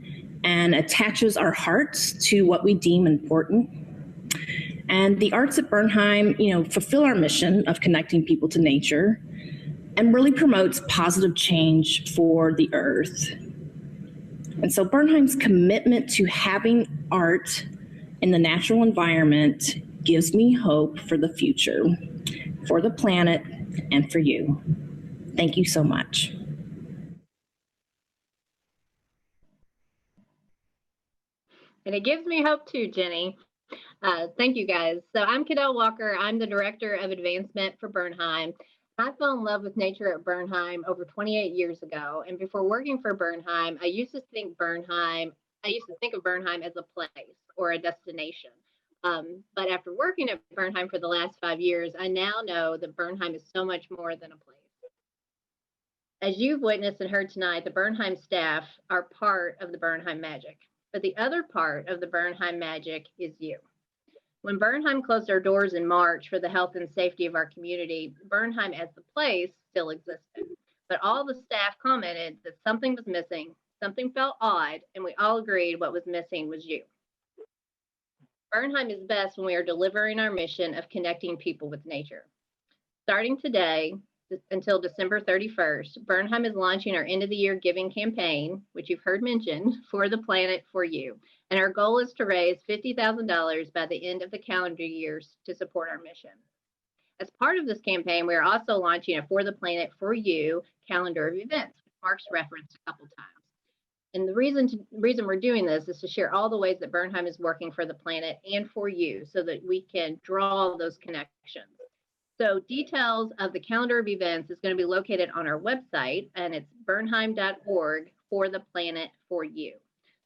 and attaches our hearts to what we deem important. And the arts at Bernheim, you know, fulfill our mission of connecting people to nature and really promotes positive change for the earth. And so Bernheim's commitment to having art in the natural environment gives me hope for the future, for the planet, and for you. Thank you so much. And it gives me hope too, Jenny. Thank you guys. So I'm Cadel Walker. I'm the Director of Advancement for Bernheim. I fell in love with nature at Bernheim over 28 years ago. And before working for Bernheim, I used to think of Bernheim as a place or a destination. But after working at Bernheim for the last 5 years, I now know that Bernheim is so much more than a place. As you've witnessed and heard tonight, the Bernheim staff are part of the Bernheim magic. But the other part of the Bernheim magic is you. When Bernheim closed our doors in March for the health and safety of our community, Bernheim as the place still existed. But all the staff commented that something was missing, something felt odd, and we all agreed what was missing was you. Bernheim is best when we are delivering our mission of connecting people with nature. Starting today until December 31st, Bernheim is launching our end of the year giving campaign, which you've heard mentioned, For the Planet, For You. And our goal is to raise $50,000 by the end of the calendar year to support our mission. As part of this campaign, we are also launching a For the Planet, For You calendar of events, which Mark's referenced a couple times. And the reason we're doing this is to share all the ways that Bernheim is working for the planet and for you so that we can draw those connections. So details of the calendar of events is going to be located on our website, and it's bernheim.org For the Planet, For You.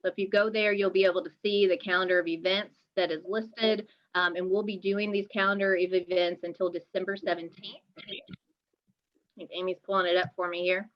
So if you go there, you'll be able to see the calendar of events that is listed, and we'll be doing these calendar of events until December 17th. I think Amy's pulling it up for me here.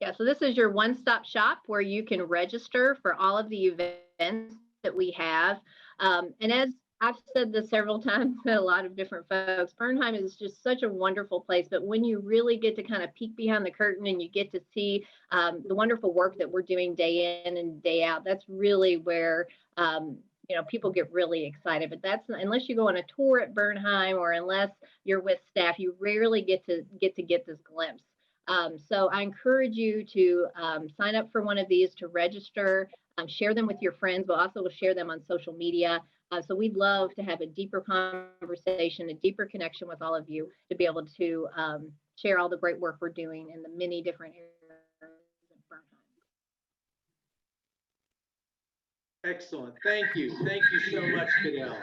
Yeah, so this is your one-stop shop where you can register for all of the events that we have. And as I've said this several times to a lot of different folks. Bernheim is just such a wonderful place, but when you really get to kind of peek behind the curtain and you get to see the wonderful work that we're doing day in and day out, that's really where people get really excited. But that's unless you go on a tour at Bernheim or unless you're with staff, you rarely get this glimpse. So I encourage you to sign up for one of these, to register, share them with your friends, but also share them on social media. So we'd love to have a deeper conversation, a deeper connection with all of you to be able to share all the great work we're doing in the many different areas of Bernheim. Excellent. Thank you. Thank you so much, Cadel.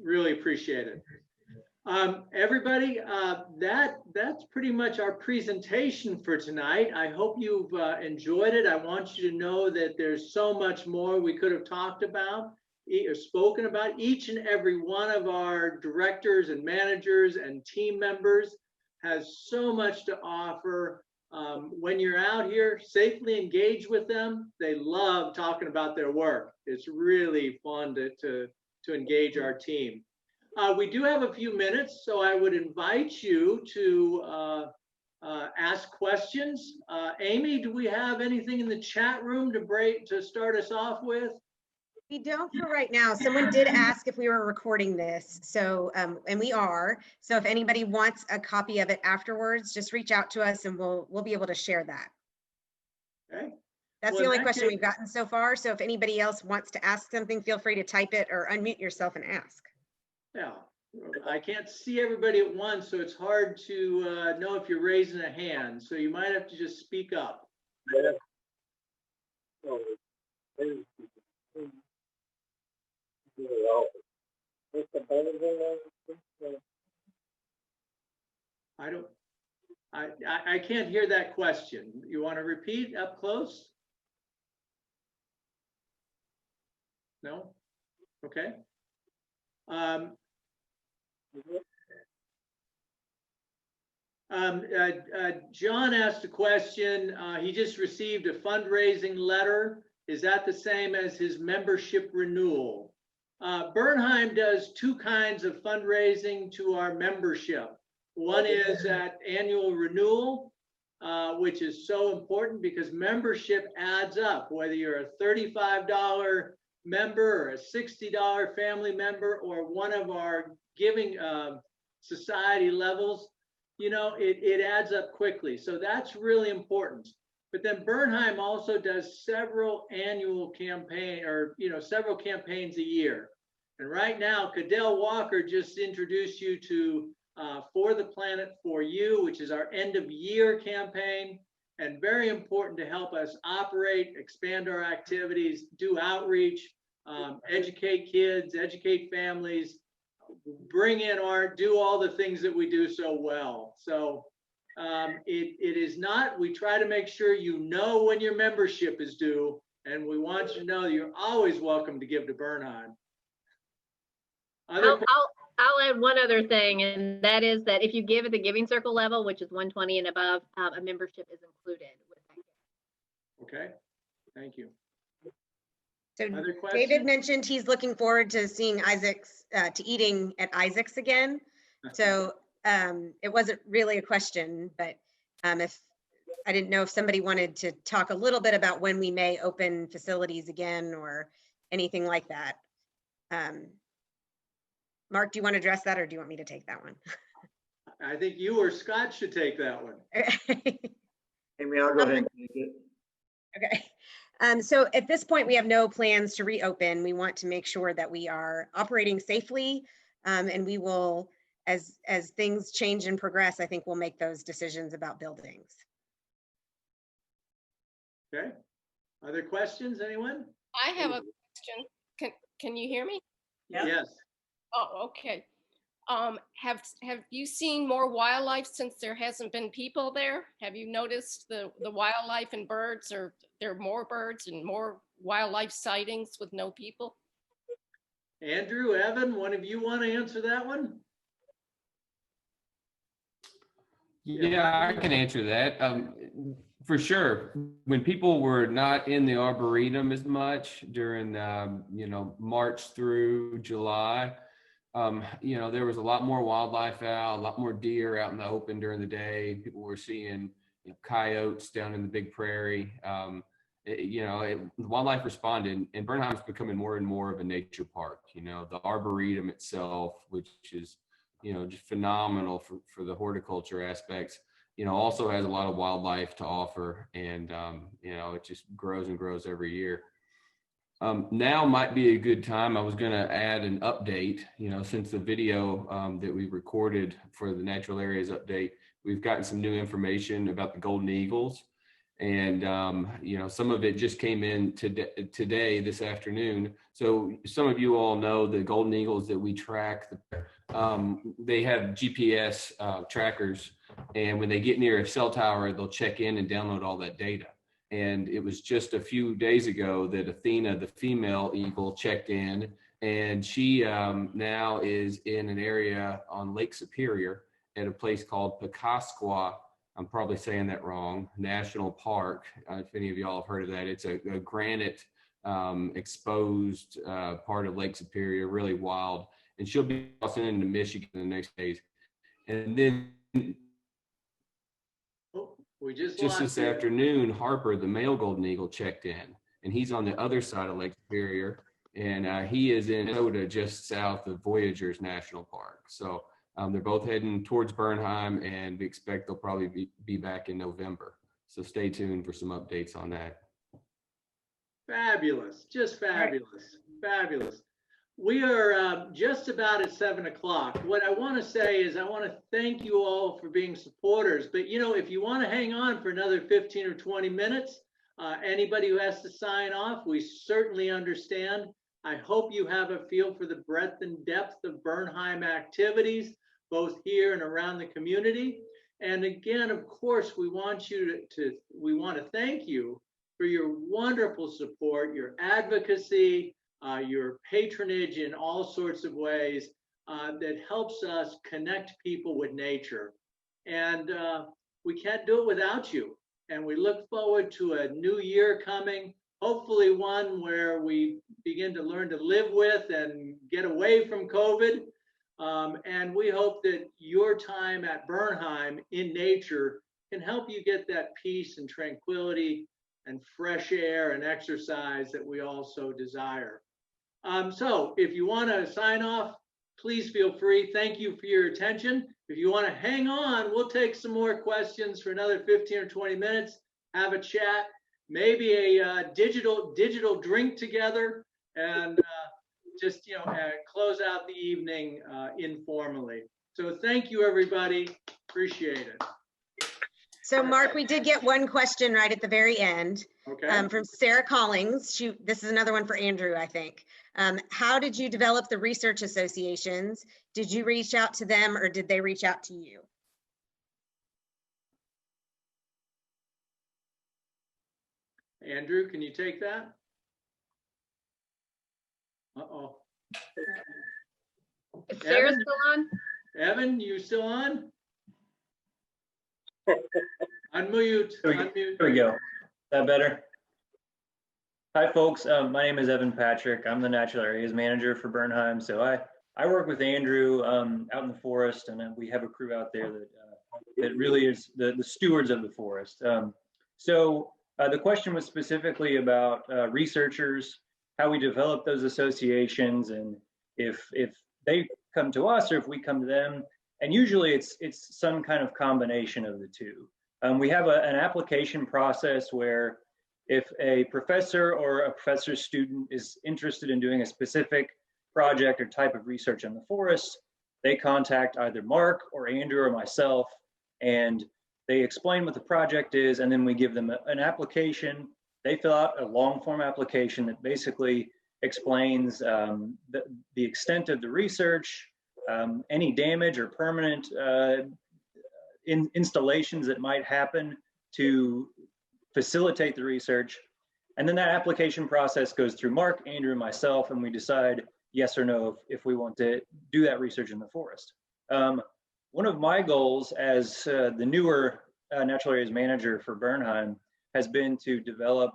Really appreciate it. Everybody, that's pretty much our presentation for tonight. I hope you've enjoyed it. I want you to know that there's so much more we could have talked about or spoken about. Each and every one of our directors and managers and team members has so much to offer. When you're out here, safely engage with them. They love talking about their work. It's really fun to engage our team. We do have a few minutes, so I would invite you to ask questions. Amy, do we have anything in the chat room to start us off with? We don't for right now. Someone did ask if we were recording this, so and we are. So if anybody wants a copy of it afterwards, just reach out to us and we'll be able to share that. Okay. That's the only question we've gotten so far. So if anybody else wants to ask something, feel free to type it or unmute yourself and ask. Yeah, I can't see everybody at once, so it's hard to know if you're raising a hand. So you might have to just speak up. I can't hear that question. You want to repeat up close? No? Okay. John asked a question. He just received a fundraising letter. Is that the same as his membership renewal? Bernheim does two kinds of fundraising to our membership. One is at annual renewal, which is so important because membership adds up, whether you're a $35 member or a $60 family member or one of our giving society levels, it adds up quickly. So that's really important. But then Bernheim also does several annual campaigns several campaigns a year. And right now, Cadel Walker just introduced you to For the Planet for You, which is our end of year campaign, and very important to help us operate, expand our activities, do outreach, educate kids, educate families, bring in art, do all the things that we do so well. So it is not, we try to make sure you know when your membership is due, and we want you to know that you're always welcome to give to Bernheim. I'll add one other thing, and that is that if you give at the Giving Circle level, which is 120 and above, a membership is included with that. Okay, thank you. So David mentioned he's looking forward to seeing to eating at Isaac's again. So it wasn't really a question, but if I didn't know if somebody wanted to talk a little bit about when we may open facilities again or anything like that. Mark, do you want to address that or do you want me to take that one? I think you or Scott should take that one. Amy, I'll go ahead and take it. Okay. So at this point, we have no plans to reopen. We want to make sure that we are operating safely, and we will, as things change and progress, I think we'll make those decisions about buildings. Okay. Other questions, anyone? I have a question. Can you hear me? Yes. Oh, okay. Have you seen more wildlife since there hasn't been people there? Have you noticed the wildlife and birds, or there are more birds and more wildlife sightings with no people? Andrew, Evan, one of you want to answer that one? Yeah, I can answer that. For sure. When people were not in the Arboretum as much during, March through July, there was a lot more wildlife out, a lot more deer out in the open during the day. People were seeing coyotes down in the big prairie. Wildlife responded, and Bernheim's becoming more and more of a nature park. The Arboretum itself, which is, just phenomenal for the horticulture aspects, also has a lot of wildlife to offer, and, it just grows and grows every year. Now might be a good time. I was going to add an update, since the video that we recorded for the natural areas update, we've gotten some new information about the golden eagles. And, some of it just came in today, this afternoon. So some of you all know the golden eagles that we track, they have GPS trackers. And when they get near a cell tower, they'll check in and download all that data. And it was just a few days ago that Athena, the female eagle, checked in, and she now is in an area on Lake Superior at a place called Pecasqua, I'm probably saying that wrong, National Park. If any of y'all have heard of that, it's a granite exposed part of Lake Superior, really wild. And she'll be crossing into Michigan in the next days. And then we just this afternoon, Harper, the male golden eagle, checked in, and he's on the other side of Lake Superior, and he is in Minnesota, just south of Voyageurs National Park. So they're both heading towards Bernheim, and we expect they'll probably be back in November. So stay tuned for some updates on that. Fabulous, just fabulous, fabulous. We are just about at 7 o'clock. What I want to say is I want to thank you all for being supporters. But, if you want to hang on for another 15 or 20 minutes, anybody who has to sign off, we certainly understand. I hope you have a feel for the breadth and depth of Bernheim activities, both here and around the community. And again, of course, we want to thank you for your wonderful support, your advocacy, your patronage in all sorts of ways that helps us connect people with nature. And we can't do it without you. And we look forward to a new year coming, hopefully one where we begin to learn to live with and get away from COVID. And we hope that your time at Bernheim in nature can help you get that peace and tranquility and fresh air and exercise that we all so desire. So if you want to sign off, please feel free. Thank you for your attention. If you want to hang on, we'll take some more questions for another 15 or 20 minutes, have a chat, maybe a digital drink together, and just close out the evening informally. So thank you, everybody. Appreciate it. So Mark, we did get one question right at the very end. Okay. From Sarah Collings. This is another one for Andrew, I think. How did you develop the research associations? Did you reach out to them, or did they reach out to you? Andrew, can you take that? Uh-oh. Is Sarah still on? Evan, you still on? Unmute. Unmute. There we go. Is that better? Hi, folks. My name is Evan Patrick. I'm the Natural Areas Manager for Bernheim. So I work with Andrew out in the forest, and we have a crew out there that really is the stewards of the forest. So the question was specifically about researchers, how we develop those associations, and if they come to us or if we come to them. And usually it's some kind of combination of the two. We have an application process where if a professor or a professor's student is interested in doing a specific project or type of research in the forest, they contact either Mark or Andrew or myself, and they explain what the project is, and then we give them an application. They fill out a long form application that basically explains the extent of the research, any damage or permanent installations that might happen to facilitate the research. And then that application process goes through Mark, Andrew, and myself, and we decide yes or no if we want to do that research in the forest. One of my goals as the newer natural areas manager for Bernheim has been to develop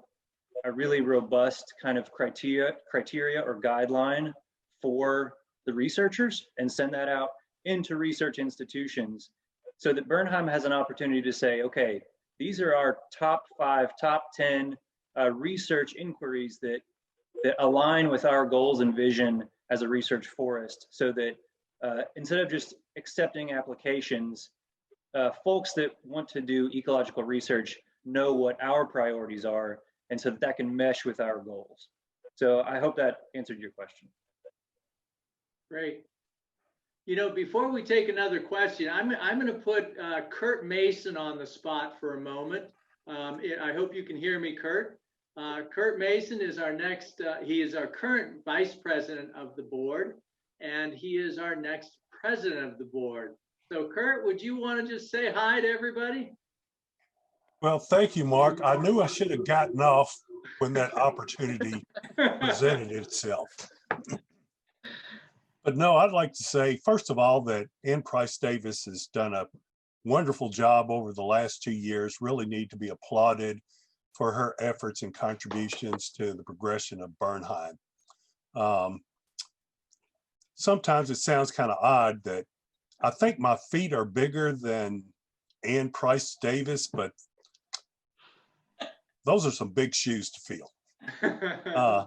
a really robust kind of criteria or guideline for the researchers and send that out into research institutions so that Bernheim has an opportunity to say, okay, these are our top 5, top 10 research inquiries that align with our goals and vision as a research forest, so that instead of just accepting applications, folks that want to do ecological research know what our priorities are, and so that can mesh with our goals. So I hope that answered your question. Great. You know, before we take another question, I'm going to put Kurt Mason on the spot for a moment. I hope you can hear me, Kurt. Kurt Mason is our next, he is our current vice president of the board, and he is our next president of the board. So Kurt, would you want to just say hi to everybody? Well, thank you, Mark. I knew I should have gotten off when that opportunity presented itself. But no, I'd like to say, first of all, that Ann Price Davis has done a wonderful job over the last 2 years, really need to be applauded for her efforts and contributions to the progression of Bernheim. Sometimes it sounds kind of odd that I think my feet are bigger than Ann Price Davis, but those are some big shoes to fill.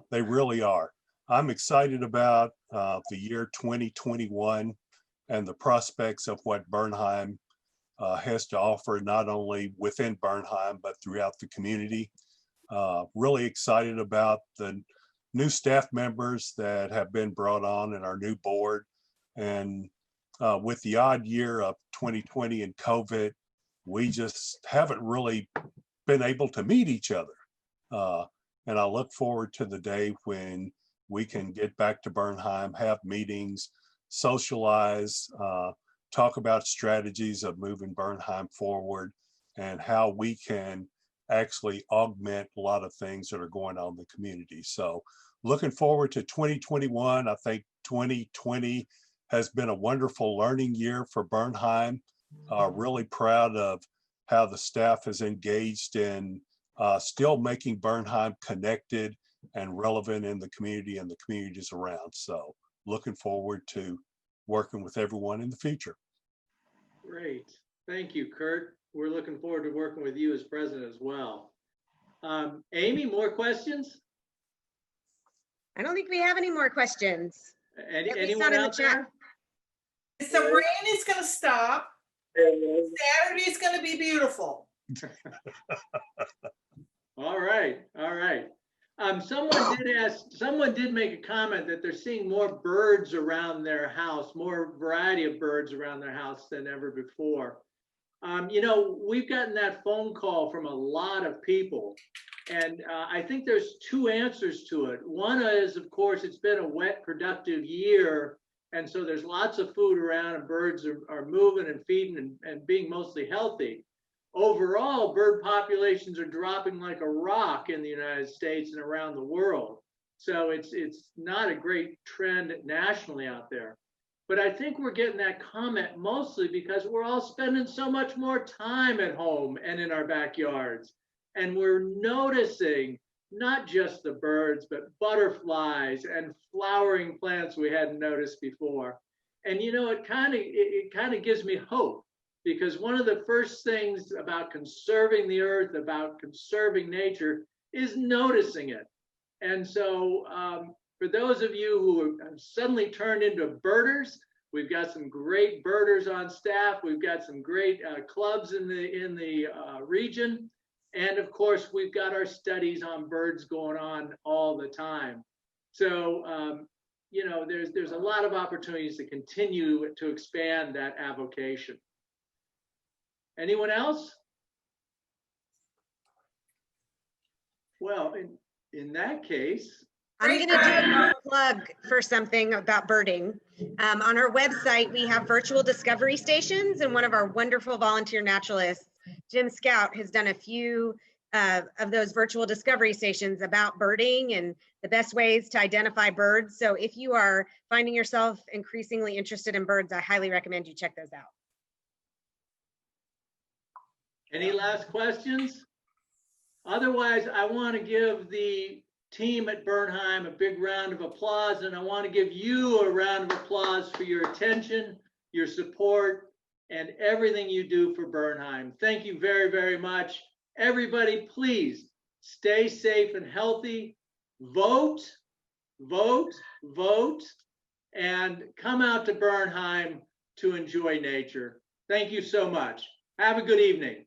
They really are. I'm excited about the year 2021 and the prospects of what Bernheim has to offer, not only within Bernheim, but throughout the community. Really excited about the new staff members that have been brought on in our new board. And with the odd year of 2020 and COVID, we just haven't really been able to meet each other. And I look forward to the day when we can get back to Bernheim, have meetings, socialize, talk about strategies of moving Bernheim forward and how we can actually augment a lot of things that are going on in the community. So looking forward to 2021. I think 2020 has been a wonderful learning year for Bernheim. Really proud of how the staff has engaged in still making Bernheim connected and relevant in the community and the communities around. So looking forward to working with everyone in the future. Great. Thank you, Kurt. We're looking forward to working with you as president as well. Amy, more questions? I don't think we have any more questions. Anyone out there? So rain is going to stop. Saturday is going to be beautiful. All right. All right. Someone did make a comment that they're seeing more birds around their house, more variety of birds around their house than ever before. You know, we've gotten that phone call from a lot of people, and I think there's two answers to it. One is, of course, it's been a wet, productive year, and so there's lots of food around, and birds are moving and feeding and being mostly healthy. Overall, bird populations are dropping like a rock in the United States and around the world. So it's not a great trend nationally out there. But I think we're getting that comment mostly because we're all spending so much more time at home and in our backyards. And we're noticing not just the birds, but butterflies and flowering plants we hadn't noticed before. And you know, it kind of gives me hope. Because one of the first things about conserving the earth, about conserving nature, is noticing it. And so for those of you who have suddenly turned into birders, we've got some great birders on staff. We've got some great clubs in the region. And of course, we've got our studies on birds going on all the time. So, you know, there's a lot of opportunities to continue to expand that avocation. Anyone else? Well, in that case, I'm going to do a plug for something about birding. On our website, we have virtual discovery stations, and one of our wonderful volunteer naturalists, Jim Scout, has done a few of those virtual discovery stations about birding and the best ways to identify birds. So if you are finding yourself increasingly interested in birds, I highly recommend you check those out. Any last questions? Otherwise, I want to give the team at Bernheim a big round of applause, and I want to give you a round of applause for your attention, your support, and everything you do for Bernheim. Thank you very, very much. Everybody, please stay safe and healthy. Vote, vote, vote, and come out to Bernheim to enjoy nature. Thank you so much. Have a good evening.